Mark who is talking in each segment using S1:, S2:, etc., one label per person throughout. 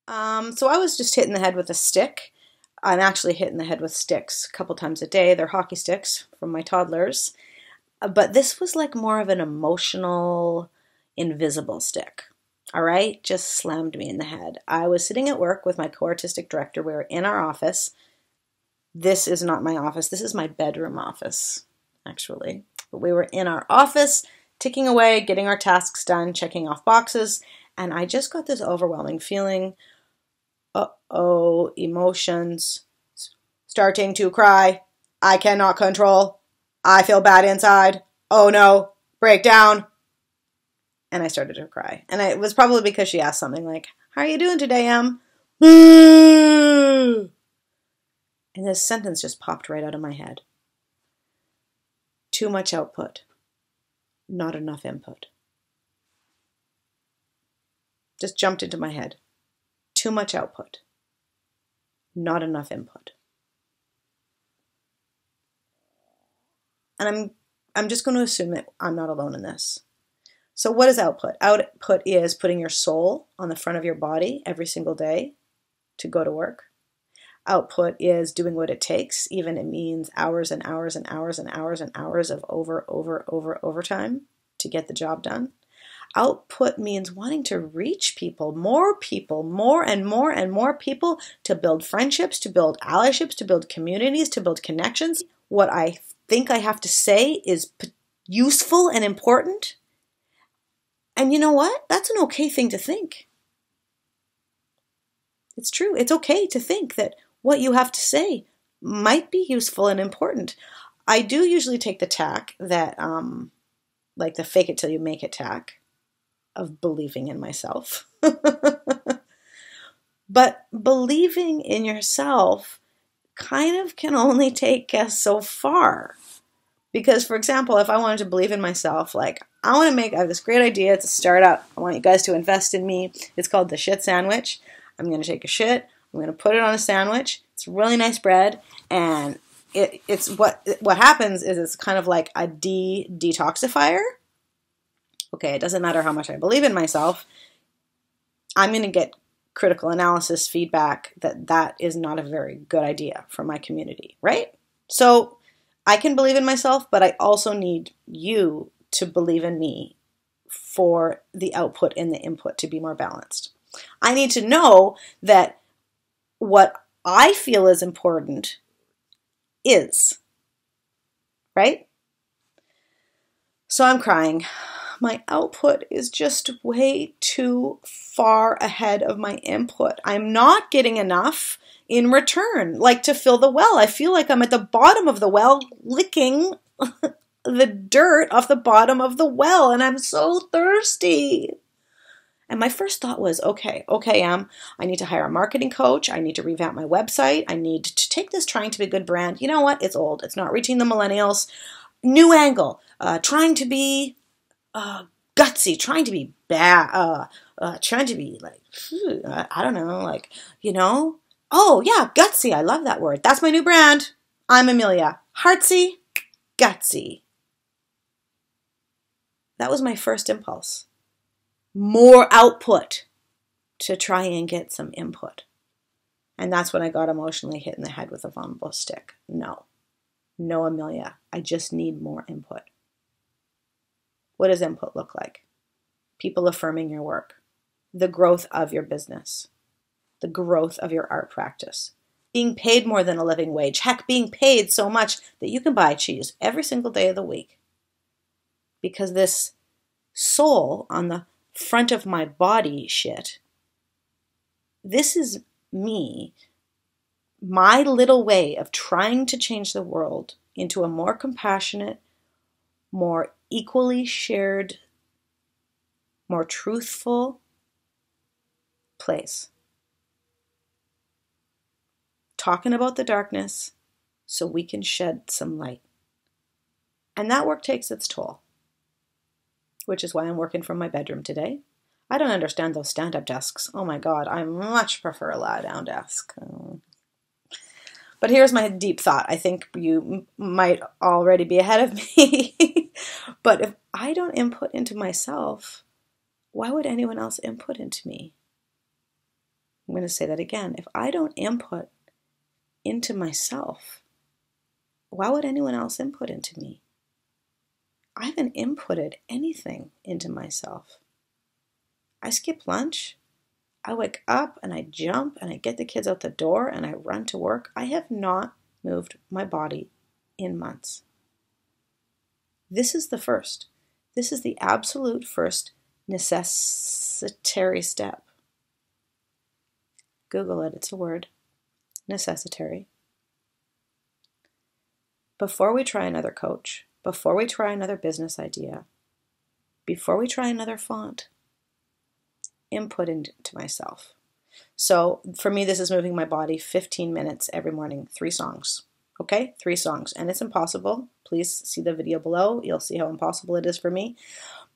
S1: So I was just hitting the head with a stick. I'm actually hitting the head with sticks a couple times a day. They're hockey sticks from my toddlers. But this was like more of an emotional, invisible stick. All right, just slammed me in the head. I was sitting at work with my co-artistic director. We were in our office. This is not my office. This is my bedroom office, actually. But we were in our office, ticking away, getting our tasks done, checking off boxes, and I just got this overwhelming feeling. Uh-oh, emotions. Starting to cry. I cannot control. I feel bad inside. Oh no, breakdown. And I started to cry. And it was probably because she asked something like, how are you doing today, Em? And this sentence just popped right out of my head. Too much output, not enough input. Just jumped into my head. Too much output, not enough input. And I'm just going to assume that I'm not alone in this. So what is output? Output is putting your soul on the front of your body every single day to go to work. Output is doing what it takes, even it means hours and hours and hours and hours and hours of overtime to get the job done. Output means wanting to reach people, more and more people, to build friendships, to build allyships, to build communities, to build connections. What I think I have to say is useful and important. And you know what? That's an okay thing to think. It's true. It's okay to think that what you have to say might be useful and important. I do usually take the tack that, like the fake it till you make it tack of believing in myself. But believing in yourself kind of can only take us so far. Because, for example, if I wanted to believe in myself, like, I have this great idea. It's a startup. I want you guys to invest in me. It's called the Shit Sandwich. I'm going to take a shit. I'm going to put it on a sandwich. It's really nice bread. And it's what happens is it's kind of like a detoxifier. Okay, it doesn't matter how much I believe in myself. I'm going to get critical analysis feedback that is not a very good idea for my community, right? So I can believe in myself, but I also need you to believe in me for the output and the input to be more balanced. I need to know that what I feel is important is, right? So I'm crying. My output is just way too far ahead of my input. I'm not getting enough in return, like to fill the well. I feel like I'm at the bottom of the well, licking the dirt off the bottom of the well, and I'm so thirsty. And my first thought was, okay, I need to hire a marketing coach. I need to revamp my website. I need to take this trying to be a good brand. You know what? It's old. It's not reaching the millennials. New angle. Trying to be gutsy. Trying to be bad. Trying to be like, I don't know, like, you know. Oh, yeah, gutsy. I love that word. That's my new brand. I'm Amelia. Heartsy, gutsy. That was my first impulse. More output to try and get some input. And that's when I got emotionally hit in the head with a vulnerable stick. No, Amelia, I just need more input. What does input look like? People affirming your work, the growth of your business, the growth of your art practice, being paid more than a living wage, heck, being paid so much that you can buy cheese every single day of the week. Because this soul on the front of my body shit, this is me, my little way of trying to change the world into a more compassionate, more equally shared, more truthful place. Talking about the darkness so we can shed some light. And that work takes its toll, which is why I'm working from my bedroom today. I don't understand those stand-up desks. Oh my God, I much prefer a lie-down desk. But here's my deep thought. I think you might already be ahead of me. But if I don't input into myself, why would anyone else input into me? I'm going to say that again. If I don't input into myself, why would anyone else input into me? I haven't inputted anything into myself. I skip lunch. I wake up and I jump and I get the kids out the door and I run to work. I have not moved my body in months. This is the first. This is the absolute first necessitary step. Google it, it's a word. Necessitary. Before we try another coach, before we try another business idea, before we try another font, input into myself. So for me, this is moving my body 15 minutes every morning, 3 songs. Okay, 3 songs. And it's impossible. Please see the video below. You'll see how impossible it is for me.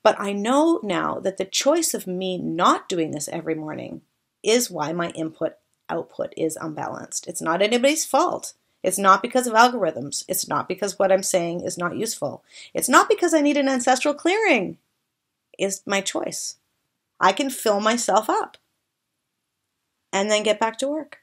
S1: But I know now that the choice of me not doing this every morning is why my input-output is unbalanced. It's not anybody's fault. It's not because of algorithms. It's not because what I'm saying is not useful. It's not because I need an ancestral clearing. It's my choice. I can fill myself up and then get back to work.